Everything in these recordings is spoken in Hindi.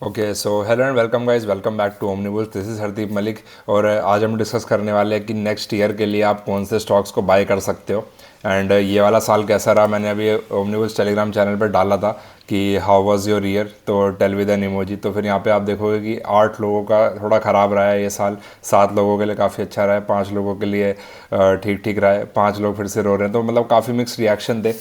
Okay so hello and welcome guys, welcome back to ओमनीबुल्स। दिस इज़ हरदीप मलिक और आज हम डिस्कस करने वाले हैं कि नेक्स्ट ईयर के लिए आप कौन से स्टॉक्स को बाय कर सकते हो। एंड ये वाला साल कैसा रहा, मैंने अभी ओमनीबुल्स टेलीग्राम चैनल पर डाला था कि हाउ वाज योर ईयर, तो टेल विद एन इमोजी। तो फिर यहाँ पे आप देखोगे कि 8 लोगों का थोड़ा ख़राब रहा है ये साल, 7 लोगों के लिए काफ़ी अच्छा रहा है, 5 लोगों के लिए ठीक ठीक रहा है, 5 लोग फिर से रो रहे हैं। तो मतलब काफ़ी मिक्स रिएक्शन थे।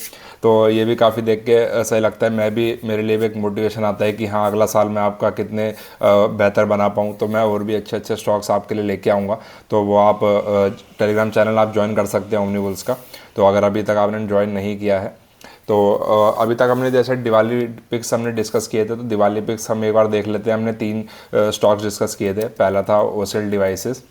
तो ये भी काफ़ी देख के सही लगता है, मैं भी, मेरे लिए भी एक मोटिवेशन आता है कि हाँ अगला साल मैं आपका कितने बेहतर बना पाऊँ, तो मैं और भी अच्छे अच्छे स्टॉक्स आपके लिए लेके आऊँगा। तो वो आप टेलीग्राम चैनल आप ज्वाइन कर सकते हैं ओमनीबुल्स का। तो अगर अभी तक आपने ज्वाइन नहीं किया है तो अभी तक हमने जैसे दिवाली पिक्स हमने डिस्कस किए थे, तो दिवाली पिक्स हम एक बार देख लेते हैं। हमने 3 स्टॉक्स डिस्कस किए थे। पहला था ओसेल डिवाइसेस।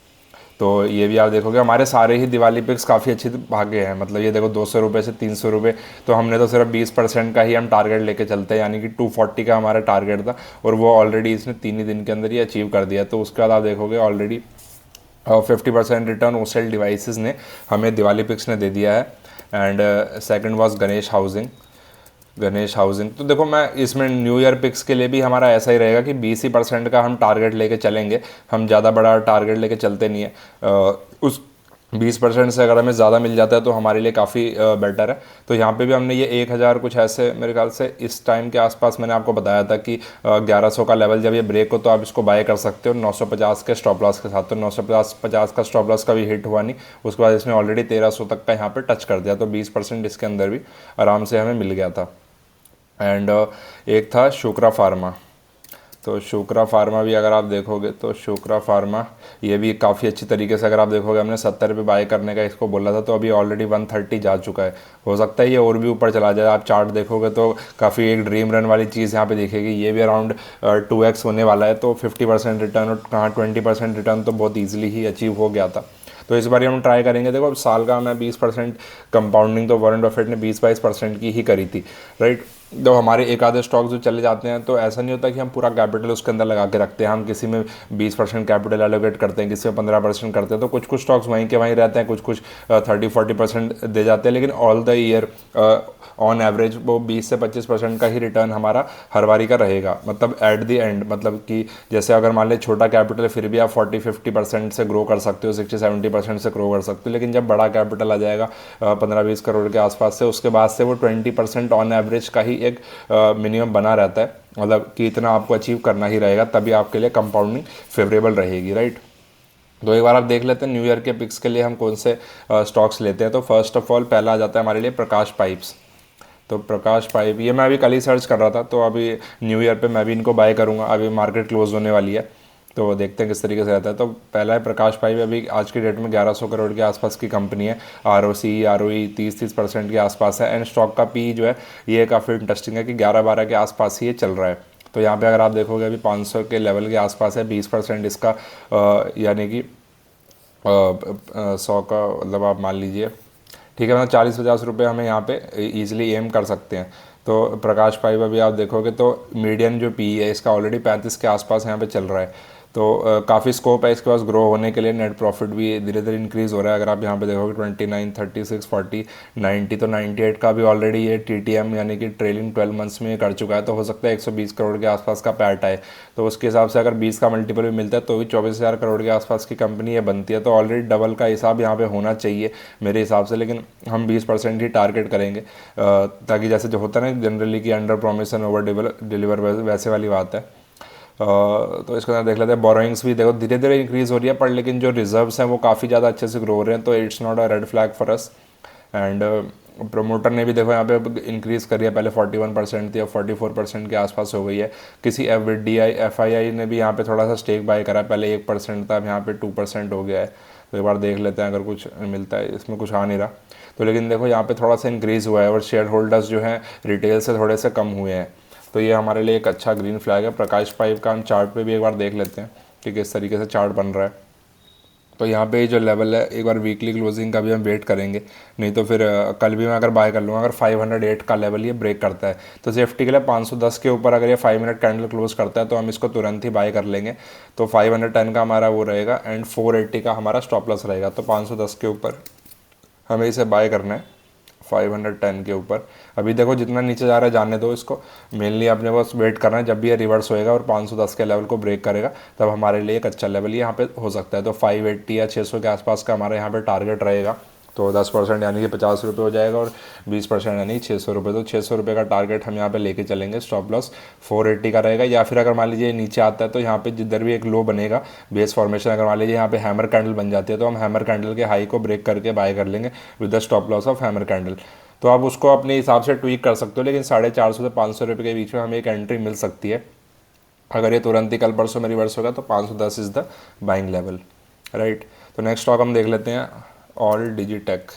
तो ये भी आप देखोगे हमारे सारे ही दिवाली पिक्स काफ़ी अच्छे भागे हैं। मतलब ये देखो 200 रुपये से 300 रुपये, तो हमने तो सिर्फ 20% का ही हम टारगेट लेके चलते हैं, यानी कि 240 का हमारा टारगेट था और वो ऑलरेडी इसने 3 ही दिन के अंदर ही अचीव कर दिया। तो उसके बाद आप देखोगे ऑलरेडी 50% रिटर्न ओसेल डिवाइसेस ने हमें दिवाली पिक्स ने दे दिया है। And second was Ganesh housing. तो देखो मैं इसमें न्यू ईयर पिक्स के लिए भी हमारा ऐसा ही रहेगा कि 20% का हम टारगेट लेके चलेंगे। हम ज़्यादा बड़ा टारगेट लेके चलते नहीं है। उस 20% से अगर हमें ज़्यादा मिल जाता है तो हमारे लिए काफ़ी बेटर है। तो यहाँ पे भी हमने ये 1,000 कुछ ऐसे, मेरे ख्याल से इस टाइम के आसपास मैंने आपको बताया था कि 1100 का लेवल जब ये ब्रेक हो तो आप इसको बाय कर सकते हो 950 के स्टॉप लॉस के साथ। तो 950 का स्टॉप लॉस कभी हिट हुआ नहीं। उसके बाद इसने ऑलरेडी 1300 तक का यहाँ पे टच कर दिया, तो 20% इसके अंदर भी आराम से हमें मिल गया था। एंड एक था शुक्रा फार्मा। तो शुक्रा फार्मा भी अगर आप देखोगे तो शुक्रा फार्मा ये भी काफ़ी अच्छी तरीके से, अगर आप देखोगे हमने 70 पे बाय करने का इसको बोला था, तो अभी ऑलरेडी 130 जा चुका है। हो सकता है ये और भी ऊपर चला जाए। आप चार्ट देखोगे तो काफ़ी एक ड्रीम रन वाली चीज़ यहाँ पे दिखेगी। ये भी अराउंड 2x होने वाला है। तो 50% रिटर्न और कहाँ 20% रिटर्न तो बहुत ईजिली ही अचीव हो गया था। तो इस बार हम ट्राई करेंगे। देखो अब साल का मैं 20% कंपाउंडिंग तो वॉरेन बफेट ने 20-22% की ही करी थी, राइट। तो हमारे एक आधे स्टॉक्स जो चले जाते हैं तो ऐसा नहीं होता कि हम पूरा कैपिटल उसके अंदर लगा के रखते हैं। हम किसी में 20% कैपिटल एलोकेट करते हैं, किसी में 15% करते हैं। तो कुछ कुछ स्टॉक्स वहीं के वहीं रहते हैं, कुछ कुछ 30-40% दे जाते हैं। लेकिन all the year on average वो 20 से 25% का ही रिटर्न हमारा हर बारी का रहेगा। मतलब एट द एंड, मतलब कि जैसे अगर मान लें छोटा कैपिटल है फिर भी आप 40-50% से ग्रो कर सकते हो, 60-70% से ग्रो कर सकते हो। लेकिन जब बड़ा कैपिटल आ जाएगा 15-20 करोड़ के आसपास से, उसके बाद से वो 20% ऑन एवरेज का ही एक मिनिमम बना रहता है। मतलब कि इतना आपको अचीव करना ही रहेगा, तभी आपके लिए कंपाउंडिंग फेवरेबल रहेगी, राइट। तो एक बार आप देख लेते हैं न्यू ईयर के पिक्स के लिए हम कौन से स्टॉक्स लेते हैं। तो फर्स्ट ऑफ ऑल पहला आ जाता है हमारे लिए प्रकाश पाइप्स। तो प्रकाश पाइप ये मैं अभी कल ही सर्च कर रहा था, तो अभी न्यू ईयर पे मैं भी इनको बाय करूँगा। अभी मार्केट क्लोज होने वाली है तो देखते हैं किस तरीके से रहता है। तो पहला है प्रकाश पाइप। अभी आज की डेट में 1100 करोड़ के आसपास की कंपनी है। ROE 30% के आसपास है। एंड स्टॉक का पी जो है ये काफ़ी इंटरेस्टिंग है कि 11-12 के आसपास ही ये चल रहा है। तो यहाँ पे अगर आप देखोगे अभी 500 के लेवल के आसपास है, 20% इसका यानी कि 100 का मतलब आप मान लीजिए, ठीक है, मतलब 40-50 रुपये हमें यहाँ पे ईजिली एम कर सकते हैं। तो प्रकाश पाइप अभी आप देखोगे तो मीडियन जो पी है इसका ऑलरेडी 35 के आसपास यहाँ पे चल रहा है। तो काफ़ी स्कोप है इसके पास ग्रो होने के लिए। नेट प्रॉफिट भी धीरे धीरे इंक्रीज़ हो रहा है। अगर आप यहाँ पे देखोगे 29, 36, 40, 90, तो 98 का भी ऑलरेडी ये TTM यानी कि ट्रेलिंग 12 मंथ्स में कर चुका है। तो हो सकता है 120 करोड़ के आसपास का पैट आए। तो उसके हिसाब से अगर 20 का मल्टीपल भी मिलता है तो भी 24,000 करोड़ के आसपास की कंपनी ये बनती है। तो ऑलरेडी डबल का हिसाब यहाँ पे होना चाहिए मेरे हिसाब से। लेकिन हम 20% ही टारगेट करेंगे, ताकि जैसे जो होता है ना जनरली कि under promise and over deliver, वैसे वाली बात है। तो इसके अंदर देख लेते हैं बोरोइंग्स भी देखो धीरे धीरे इंक्रीज़ हो रही है, पर लेकिन जो रिजर्व्स हैं वो काफ़ी ज़्यादा अच्छे से ग्रो हो रहे हैं। तो it's not a red flag for us. And promoter ने भी देखो यहाँ पे इंक्रीज़ करी है। पहले 41% थी, अब 44% के आसपास हो गई है। किसी FII ने भी यहाँ पे थोड़ा सा स्टेक बाय करा है। पहले 1% था, अब यहाँ पे 2% हो गया है। तो एक बार देख लेते हैं अगर कुछ मिलता है। इसमें कुछ आ नहीं रहा तो, लेकिन देखो यहाँ पे थोड़ा सा इंक्रीज़ हुआ है और शेयर होल्डर्स जो हैं रिटेल से थोड़े से कम हुए हैं। तो ये हमारे लिए एक अच्छा ग्रीन फ्लैग है। प्रकाश पाइप का हम चार्ट पे भी एक बार देख लेते हैं कि किस तरीके से चार्ट बन रहा है। तो यहाँ पे जो लेवल है एक बार वीकली क्लोजिंग का भी हम वेट करेंगे, नहीं तो फिर कल भी मैं अगर बाय कर लूँगा। अगर 508 का लेवल ये ब्रेक करता है तो सेफ्टी के लिए 510 के ऊपर अगर ये 5 मिनट कैंडल क्लोज करता है तो हम इसको तुरंत ही बाय कर लेंगे। तो 510 का हमारा वो रहेगा एंड 480 का हमारा स्टॉप लॉस रहेगा। तो 510 के ऊपर हमें इसे बाय करना है 510 के ऊपर। अभी देखो जितना नीचे जा रहा है जाने दो इसको, मेनली अपने बस वेट करना है जब भी ये रिवर्स होएगा और 510 के लेवल को ब्रेक करेगा तब हमारे लिए एक अच्छा लेवल यहाँ पे हो सकता है। तो 580 या 600 के आसपास का हमारे यहाँ पे टारगेट रहेगा। तो 10% यानी कि 50 रुपये हो जाएगा और 20% यानी 600 रुपये। तो 600 रुपये का टारगेट हम यहाँ पे लेके चलेंगे। स्टॉप लॉस 480 का रहेगा, या फिर अगर मान लीजिए नीचे आता है तो यहाँ पे जिधर भी एक लो बनेगा बेस फॉर्मेशन, अगर मान लीजिए यहाँ पे हैमर कैंडल बन जाती है तो हम हैमर कैंडल के हाई को ब्रेक करके बाय कर लेंगे with the stop loss of hammer candle. तो आप उसको अपने हिसाब से ट्वीक कर सकते हो, लेकिन 450 से 500 रुपये के बीच में हमें एक एंट्री मिल सकती है। अगर ये तुरंत ही कल परसों में रिवर्स होगा तो 510 is the buying level, right. तो नेक्स्ट स्टॉक हम देख लेते हैं ऑल डिजिटेक।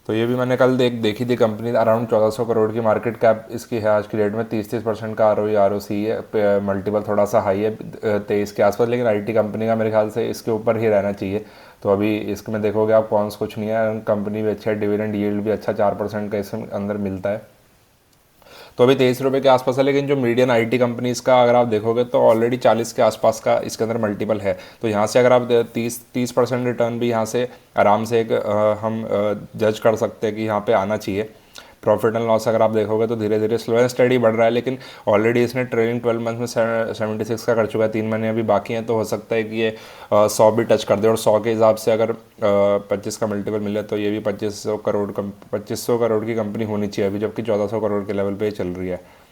तो ये भी मैंने कल देखी थी कंपनी, अराउंड 1400 करोड़ की मार्केट कैप इसकी है आज की डेट में। 30% का ROE ROC है, मल्टीपल थोड़ा सा हाई है 23 के आसपास, लेकिन IT कंपनी का मेरे ख्याल से इसके ऊपर ही रहना चाहिए। तो अभी इसमें देखोगे आप कौन कुछ नहीं है, कंपनी भी अच्छा है, डिविडेंड यील्ड भी अच्छा 4% का इसमें अंदर मिलता है। तो अभी 23 रुपये के आसपास है, लेकिन जो मीडियन IT कंपनीज़ का अगर आप देखोगे तो ऑलरेडी 40 के आसपास का इसके अंदर मल्टीपल है। तो यहाँ से अगर आप 30% रिटर्न भी यहाँ से आराम से एक हम जज कर सकते हैं कि यहाँ पे आना चाहिए। प्रॉफिट एंड लॉस अगर आप देखोगे तो धीरे धीरे स्लो एंड स्टडी बढ़ रहा है, लेकिन ऑलरेडी इसने ट्रेलिंग 12 मंथ में 76 का कर चुका है, 3 महीने अभी बाकी हैं। तो हो सकता है कि ये 100 भी टच कर दे, और 100 के हिसाब से अगर 25 का मल्टीपल मिले तो ये भी 2500 करोड़ की कंपनी होनी चाहिए अभी, जबकि 1400 करोड़ के लेवल पे चल रही है।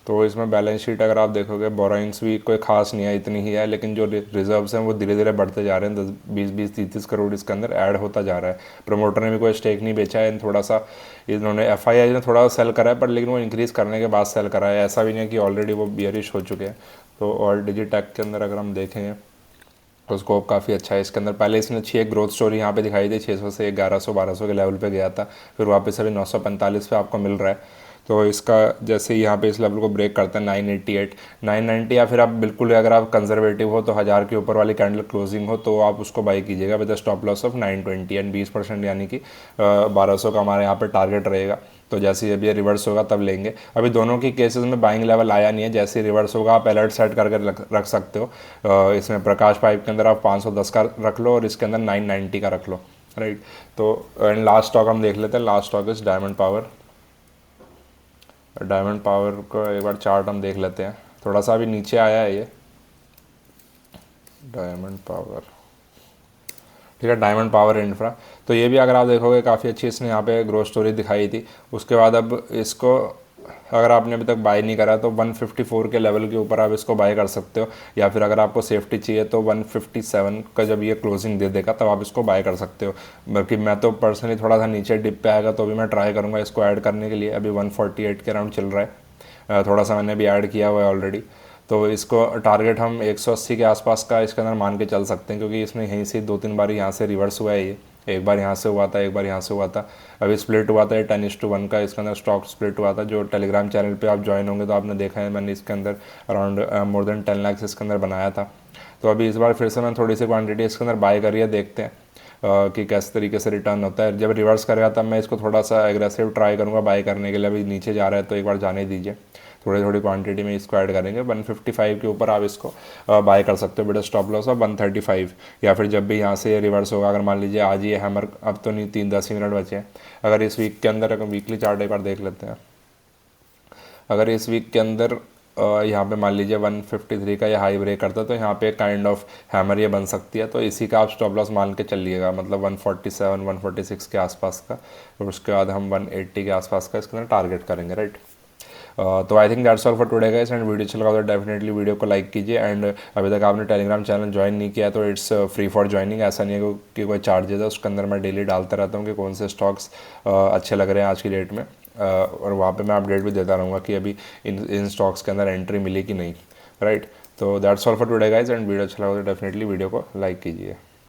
तो इसमें बैलेंस शीट अगर आप देखोगे बोरोइंग्स भी कोई खास नहीं है, इतनी ही है, लेकिन जो रिजर्व्स हैं वो धीरे धीरे बढ़ते जा रहे हैं। 10-20-30 करोड़ इसके अंदर ऐड होता जा रहा है। प्रमोटर ने भी कोई स्टेक नहीं बेचा है, थोड़ा सा इन्होंने FII ने थोड़ा सेल करा है, पर लेकिन वो इंक्रीज़ करने के बाद सेल करा है, ऐसा भी नहीं है कि ऑलरेडी वो बियरिश हो चुके हैं। तो और डिजिटेक के अंदर अगर हम देखें तो स्कोप काफ़ी अच्छा है इसके अंदर। पहले इसने अच्छी एक ग्रोथ स्टोरी यहाँ पे दिखाई थी, 600 से 1100-1200 के लेवल पे गया था, फिर वापस अभी 945 पे आपको मिल रहा है। तो इसका जैसे यहाँ पे इस लेवल को ब्रेक करता है 988 990, या फिर आप बिल्कुल अगर आप कंजर्वेटिव हो तो 1000 के ऊपर वाली कैंडल क्लोजिंग हो तो आप उसको बाई कीजिएगा with stop loss of 920 and 20% यानी कि 1200 का हमारे यहाँ पे टारगेट रहेगा। तो जैसे जब ये रिवर्स होगा तब लेंगे। अभी दोनों की केसेस में बाइंग लेवल आया नहीं है, जैसे रिवर्स होगा आप अलर्ट सेट करके रख सकते हो। इसमें प्रकाश पाइप के अंदर आप 510 का रख लो और इसके अंदर 990 का रख लो, राइट। तो एंड लास्ट स्टॉक हम देख लेते हैं। Last stock is diamond power को एक बार चार्ट हम देख लेते हैं। थोड़ा सा अभी नीचे आया है ये डायमंड पावर, ठीक है, डायमंड पावर इंफ्रा। तो ये भी अगर आप देखोगे काफ़ी अच्छी इसने यहाँ पे ग्रोथ स्टोरी दिखाई थी। उसके बाद अब इसको अगर आपने अभी तक बाय नहीं करा तो 154 के लेवल के ऊपर आप इसको बाय कर सकते हो, या फिर अगर आपको सेफ्टी चाहिए तो 157 का जब ये क्लोजिंग दे देगा तब आप इसको बाय कर सकते हो। बल्कि मैं तो पर्सनली थोड़ा सा नीचे डिप पे आएगा तो भी मैं ट्राई करूँगा इसको ऐड करने के लिए। अभी 148 के अराउंड चल रहा है, थोड़ा सा मैंने भी ऐड किया हुआ है ऑलरेडी। तो इसको टारगेट हम 180 के आसपास का इसके अंदर मान के चल सकते हैं, क्योंकि इसमें यहीं से 2-3 बार यहाँ से रिवर्स हुआ है। ये एक बार यहाँ से हुआ था, एक बार यहाँ से हुआ था, अभी स्प्लिट हुआ था 10:1 का इसके अंदर स्टॉक स्प्लिट हुआ था। जो टेलीग्राम चैनल पे आप ज्वाइन होंगे तो आपने देखा है मैंने इसके अंदर अराउंड मोर देन 10 लाख इसके अंदर बनाया था। तो अभी इस बार फिर से मैंने थोड़ी सी क्वांटिटी इसके अंदर बाय करी है, देखते हैं कि किस तरीके से रिटर्न होता है। जब रिवर्स करेगा तब मैं इसको थोड़ा सा एग्रेसिव ट्राई करूँगा बाय करने के लिए। अभी नीचे जा रहा है तो एक बार जाने दीजिए, थोड़ी क्वांटिटी में इसको ऐड करेंगे। 155 के ऊपर आप इसको बाय कर सकते हो बेटा, स्टॉप लॉस ऑफ 135, या फिर जब भी यहाँ से ये रिवर्स होगा, अगर मान लीजिए आज ये हैमर, अब तो नहीं 3-10 मिनट बचे हैं, अगर इस वीक के अंदर, अगर वीकली चार्ट एक बार देख लेते हैं, अगर इस वीक के अंदर यहाँ पे मान लीजिए 153 का ये हाई ब्रेक करता है तो यहाँ पे काइंड ऑफ हैमर ये बन सकती है। तो इसी का आप स्टॉप लॉस मान के चलिएगा, मतलब 147-146 के आसपास का, और उसके बाद हम 180 के आसपास का इसके अंदर टारगेट करेंगे, राइट। तो I think that's all for today guys, and video अच्छा लगा तो डेफिनेटली वीडियो को लाइक कीजिए। एंड अभी तक आपने टेलीग्राम चैनल ज्वाइन नहीं किया तो इट्स फ्री फॉर ज्वाइनिंग, ऐसा नहीं है कि कोई चार्जेस है। उसके अंदर मैं डेली डालता रहता हूँ कि कौन से स्टॉक्स अच्छे लग रहे हैं आज की डेट में, और वहाँ पे मैं अपडेट भी देता रहूँगा कि अभी इन स्टॉक्स के अंदर एंट्री मिली कि नहीं, राइट। तो that's all for today guys, and video अच्छा लगा तो डेफिनेटली वीडियो को लाइक कीजिए।